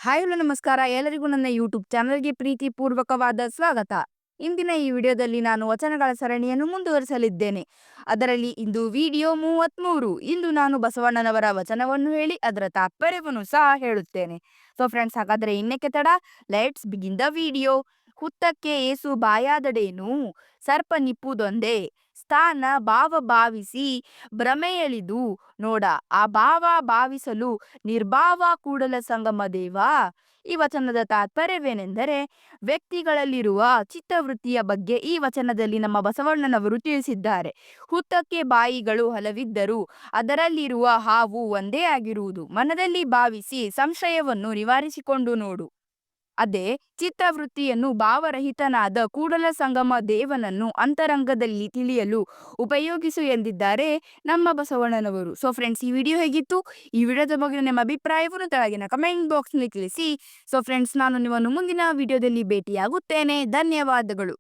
Hi hello ನಮಸ್ಕಾರ ಎಲ್ಲರಿಗೂ ನನ್ನ ಯೂಟ್ಯೂಬ್ ಚಾನಲ್ಗೆ ಪ್ರೀತಿಪೂರ್ವಕವಾದ ಸ್ವಾಗತ. ಇಂದಿನ ಈ ವಿಡಿಯೋದಲ್ಲಿ ನಾನು ವಚನಗಳ ಸರಣಿಯನ್ನು ಮುಂದುವರಿಸಲಿದ್ದೇನೆ. ಅದರಲ್ಲಿ ಇಂದು ವಿಡಿಯೋ 33. ಇಂದು ನಾನು ಬಸವಣ್ಣನವರ ವಚನವನ್ನು ಹೇಳಿ ಅದರ ತಾತ್ಪರ್ಯವನ್ನು ಸಹ ಹೇಳುತ್ತೇನೆ. ಸೊ ಫ್ರೆಂಡ್ಸ್, ಹಾಗಾದರೆ ಇನ್ನಕ್ಕೆ ತಡ, ಲೆಟ್ಸ್ ಬಿಗಿನ್ ದ ವಿಡಿಯೋ. ಹುತ್ತಕ್ಕೆ ಏಸು ಬಾಯಾದಡೇನು ಸರ್ಪ ನಿಪ್ಪುದೊಂದೇ ಸ್ಥಾನ ಭಾವ ಭಾವಿಸಿ ಭ್ರಮೆಯಳಿದು ನೋಡ ಆ ಭಾವ ಭಾವಿಸಲು ನಿರ್ಭಾವ ಕೂಡಲ ಸಂಗಮ ದೇವ. ಈ ವಚನದ ತಾತ್ಪರ್ಯವೇನೆಂದರೆ, ವ್ಯಕ್ತಿಗಳಲ್ಲಿರುವ ಚಿತ್ತವೃತ್ತಿಯ ಬಗ್ಗೆ ಈ ವಚನದಲ್ಲಿ ನಮ್ಮ ಬಸವಣ್ಣನವರು ತಿಳಿಸಿದ್ದಾರೆ. ಹುತ್ತಕ್ಕೆ ಬಾಯಿಗಳು ಹಲವಿದ್ದರೂ ಅದರಲ್ಲಿರುವ ಹಾವು ಒಂದೇ ಆಗಿರುವುದು. ಮನದಲ್ಲಿ ಭಾವಿಸಿ ಸಂಶಯವನ್ನು ನಿವಾರಿಸಿಕೊಂಡು ನೋಡು. ಅದೇ ಚಿತ್ತವೃತ್ತಿಯನ್ನು ಭಾವರಹಿತನಾದ ಕೂಡಲ ಸಂಗಮ ದೇವನನ್ನು ಅಂತರಂಗದಲ್ಲಿ ತಿಳಿಯಲು ಉಪಯೋಗಿಸು ಎಂದಿದ್ದಾರೆ ನಮ್ಮ ಬಸವಣ್ಣನವರು. ಸೊ ಫ್ರೆಂಡ್ಸ್, ಈ ವಿಡಿಯೋ ಹೇಗಿತ್ತು? ಈ ವಿಡಿಯೋದ ಬಗ್ಗೆ ನಿಮ್ಮ ಅಭಿಪ್ರಾಯವನ್ನು ಕೆಳಗಿನ ಕಮೆಂಟ್ ಬಾಕ್ಸ್ನಲ್ಲಿ ತಿಳಿಸಿ. ಸೊ ಫ್ರೆಂಡ್ಸ್, ನಾನು ನಿಮ್ಮನ್ನು ಮುಂದಿನ ವಿಡಿಯೋದಲ್ಲಿ ಭೇಟಿಯಾಗುತ್ತೇನೆ. ಧನ್ಯವಾದಗಳು.